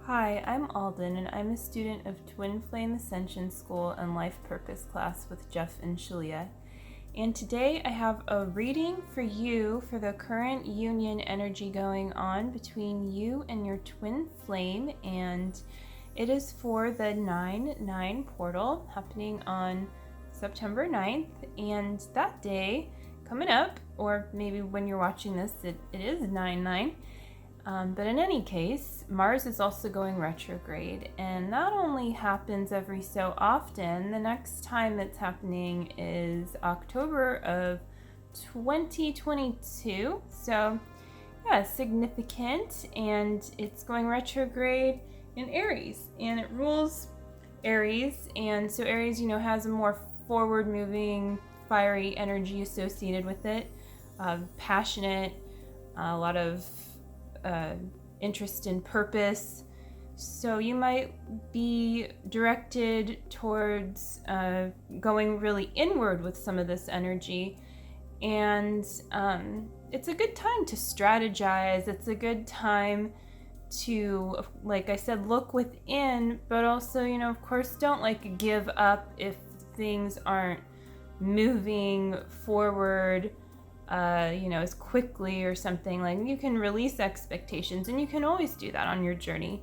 Hi, I'm Alden, and I'm a student of Twin Flame Ascension School and Life Purpose class with Jeff and Shalia. And today I have a reading for you for the current union energy going on between you and your twin flame, and it is for the 9/9 portal happening on September 9th. And that day coming up, or maybe when you're watching this, it is 9/9. But in any case, Mars is also going retrograde, and that only happens every so often. The next time it's happening is October of 2022. So yeah, significant, and it's going retrograde in Aries, and it rules Aries. And so Aries, has a more forward moving, fiery energy associated with it, passionate, a lot of interest in purpose. So you might be directed towards going really inward with some of this energy, and it's a good time to strategize. It's a good time to, like I said, look within, but also, of course, don't give up if things aren't moving forward as quickly or something. Like, you can release expectations, and you can always do that on your journey,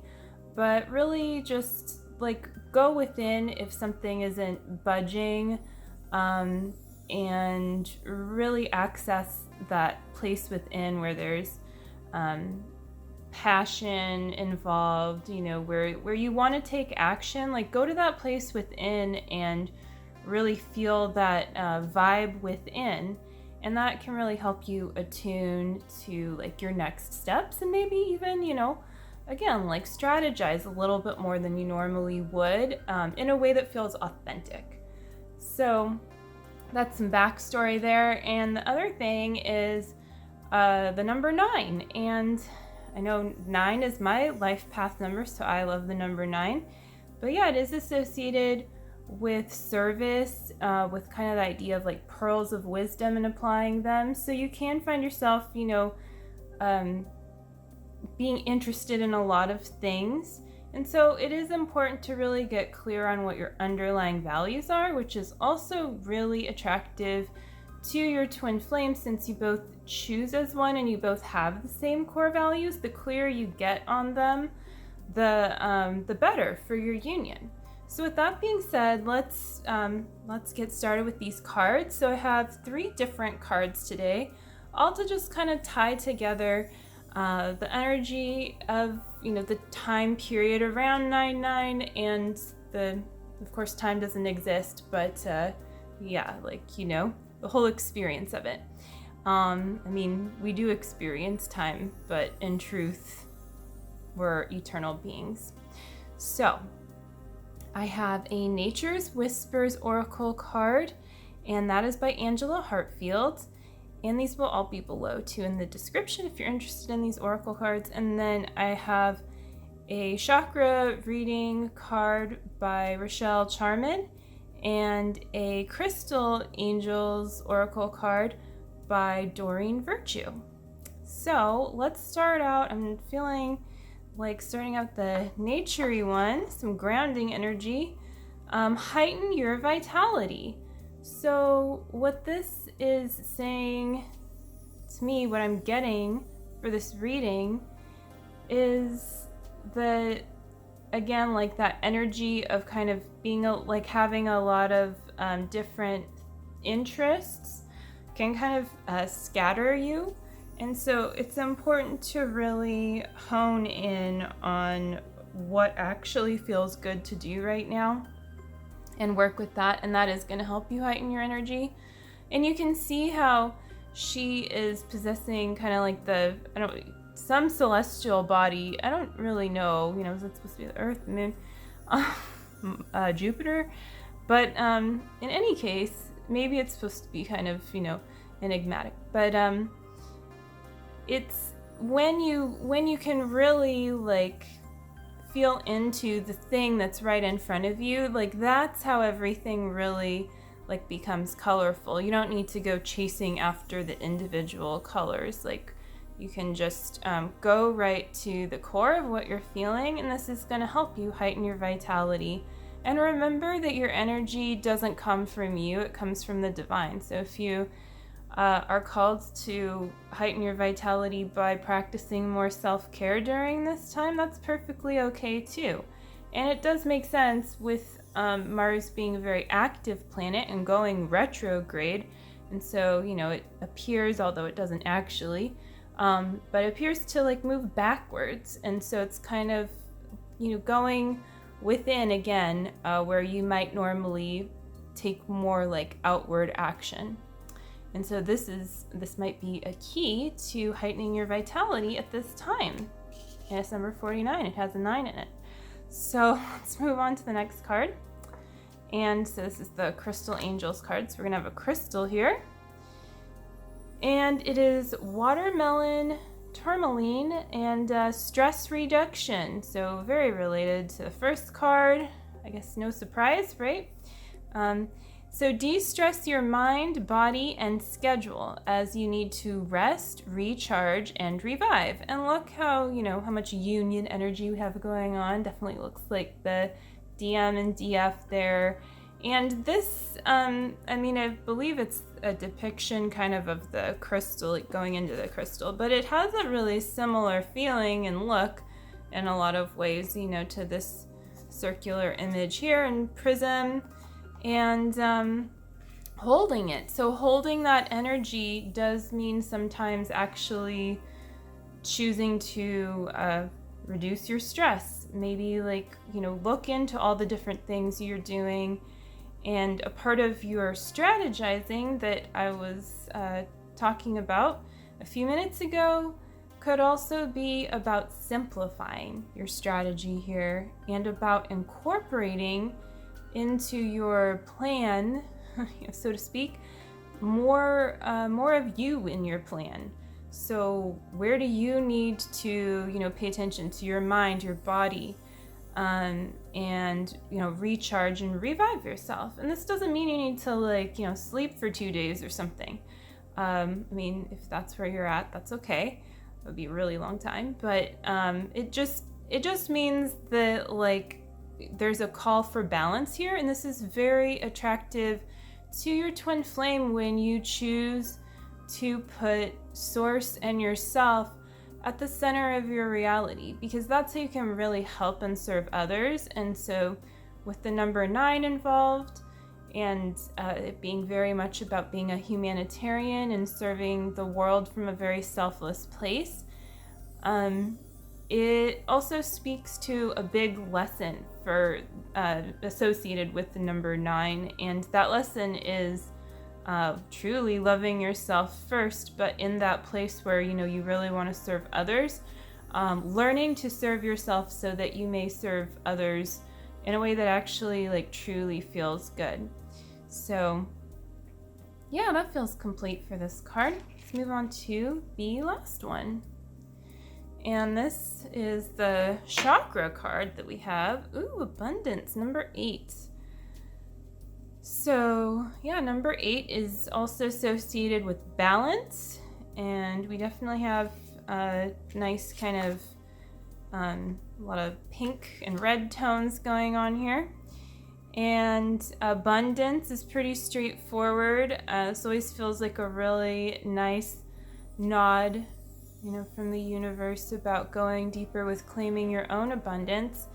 but really just go within if something isn't budging, and really access that place within where there's passion involved, where you want to take action. Go to that place within and really feel that vibe within. And that can really help you attune to your next steps, and maybe even, again, strategize a little bit more than you normally would, in a way that feels authentic. So that's some backstory there. And the other thing is the number 9. And I know 9 is my life path number, so I love the number 9. But yeah, it is associated with service, with kind of the idea of pearls of wisdom and applying them. So you can find yourself, being interested in a lot of things. And so it is important to really get clear on what your underlying values are, which is also really attractive to your twin flame, since you both choose as one and you both have the same core values. The clearer you get on them, the better for your union. So with that being said, let's get started with these cards. So I have 3 different cards today, all to just kind of tie together the energy of the time period around 9/9, and of course time doesn't exist, but the whole experience of it. We do experience time, but in truth, we're eternal beings. So I have a Nature's Whispers Oracle card, and that is by Angela Hartfield. And these will all be below too in the description if you're interested in these oracle cards. And then I have a Chakra reading card by Rochelle Charman, and a Crystal Angels Oracle card by Doreen Virtue. So let's start out. I'm feeling starting out the nature-y one, some grounding energy. Heighten your vitality. So what this is saying to me, what I'm getting for this reading, is that, again, that energy of kind of being having a lot of different interests can kind of scatter you. And so it's important to really hone in on what actually feels good to do right now and work with that. And that is going to help you heighten your energy. And you can see how she is possessing kind of some celestial body. I don't really know, is it supposed to be the Earth, the Moon, Jupiter? But in any case, maybe it's supposed to be kind of, enigmatic. But it's when you can really feel into the thing that's right in front of you, that's how everything really becomes colorful. You don't need to go chasing after the individual colors. you can just go right to the core of what you're feeling, and this is going to help you heighten your vitality. And remember that your energy doesn't come from you, it comes from the divine. So if you are called to heighten your vitality by practicing more self-care during this time, that's perfectly okay too. And it does make sense with Mars being a very active planet and going retrograde. And so, it appears, although it doesn't actually, but it appears to like move backwards. And so it's kind of, going within again, where you might normally take more like outward action. And so this might be a key to heightening your vitality at this time. And it's number 49, it has a 9 in it. So let's move on to the next card. And so this is the Crystal Angels card. So we're gonna have a crystal here. And it is watermelon, tourmaline, and stress reduction. So very related to the first card. I guess no surprise, right? So de-stress your mind, body, and schedule as you need to rest, recharge, and revive. And look how, how much union energy we have going on. Definitely looks like the DM and DF there. And this, I believe it's a depiction kind of the crystal, like going into the crystal, but it has a really similar feeling and look in a lot of ways, to this circular image here in Prism. And holding it. So holding that energy does mean sometimes actually choosing to reduce your stress. Maybe look into all the different things you're doing. And a part of your strategizing that I was talking about a few minutes ago could also be about simplifying your strategy here and about incorporating into your plan, so to speak, more of you in your plan. So where do you need to, pay attention to your mind, your body, and, recharge and revive yourself? And this doesn't mean you need to sleep for 2 days or something. If that's where you're at, that's okay. It would be a really long time, but it just means that there's a call for balance here, and this is very attractive to your twin flame when you choose to put source and yourself at the center of your reality, because that's how you can really help and serve others. And so with the number 9 involved and it being very much about being a humanitarian and serving the world from a very selfless place, it also speaks to a big lesson for associated with the number 9, and that lesson is truly loving yourself first, but in that place where you really want to serve others, learning to serve yourself so that you may serve others in a way that actually truly feels good. So yeah, that feels complete for this card. Let's move on to the last one. And this is the Chakra card that we have. Ooh, Abundance, number 8. So, yeah, number 8 is also associated with balance. And we definitely have a nice kind of, a lot of pink and red tones going on here. And abundance is pretty straightforward. This always feels like a really nice nod from the universe about going deeper with claiming your own abundance.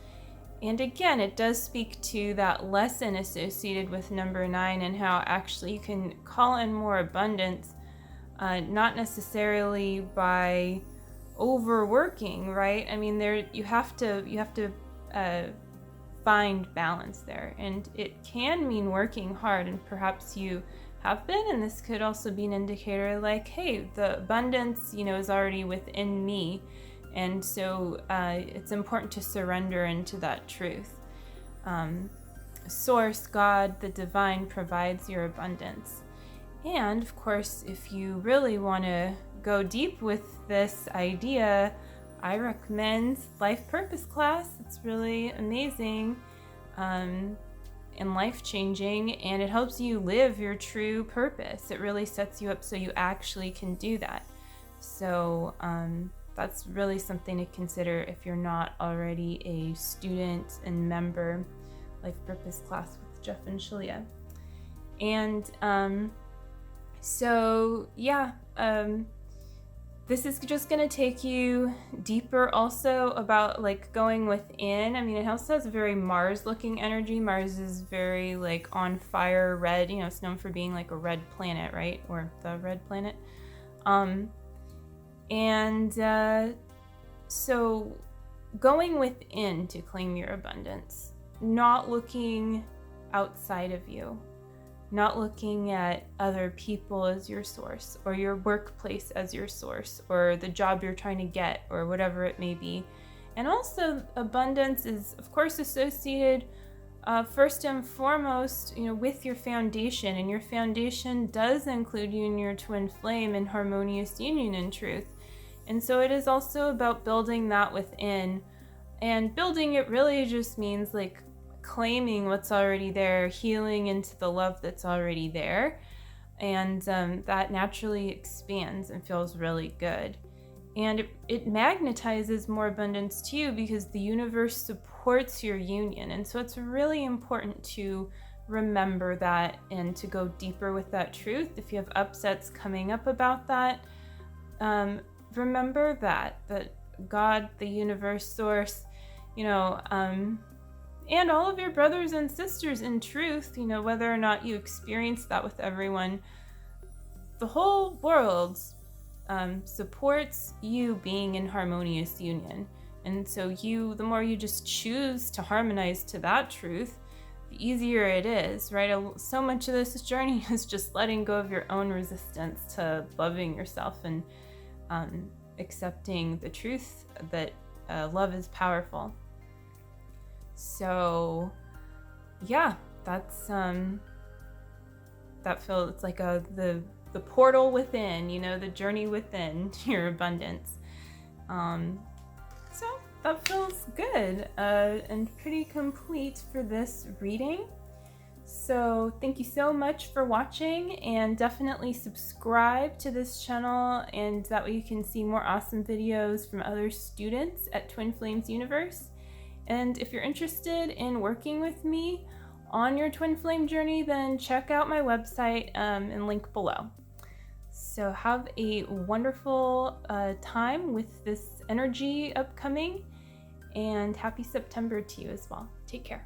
And again, it does speak to that lesson associated with number 9 and how actually you can call in more abundance, not necessarily by overworking, right? You have to find balance there, and it can mean working hard, and perhaps you have been, and this could also be an indicator hey, the abundance is already within me, and so it's important to surrender into that truth. Source, God, the divine, provides your abundance. And of course, if you really want to go deep with this idea, I recommend Life Purpose class. It's really amazing and life-changing, and it helps you live your true purpose. It really sets you up so you actually can do that. So that's really something to consider if you're not already a student and member, Life Purpose class with Jeff and Shalia. And so yeah, this is just going to take you deeper also about like going within. I mean, it also has a very Mars looking energy. Mars is very like on fire, red, you know, it's known for being like a red planet, right? Or the red planet. So going within to claim your abundance, not looking outside of you, not looking at other people as your source, or your workplace as your source, or the job you're trying to get, or whatever it may be. And also, abundance is, of course, associated first and foremost, you know, with your foundation. And your foundation does include you and your twin flame in harmonious union in truth. And so it is also about building that within. And building it really just means like claiming what's already there, healing into the love that's already there, and that naturally expands and feels really good. And it magnetizes more abundance to you because the universe supports your union. And so it's really important to remember that and to go deeper with that truth. If you have upsets coming up about that, remember that God, the universe, source, you know, and all of your brothers and sisters in truth, you know, whether or not you experience that with everyone, the whole world supports you being in harmonious union. And so the more you just choose to harmonize to that truth, the easier it is, right? So much of this journey is just letting go of your own resistance to loving yourself and accepting the truth that love is powerful. So yeah, that's that feels, it's like the portal within, you know, the journey within your abundance. So that feels good and pretty complete for this reading. So thank you so much for watching, and definitely subscribe to this channel, and that way you can see more awesome videos from other students at Twin Flames Universe. And if you're interested in working with me on your twin flame journey, then check out my website and link below. So have a wonderful time with this energy upcoming, and happy September to you as well. Take care.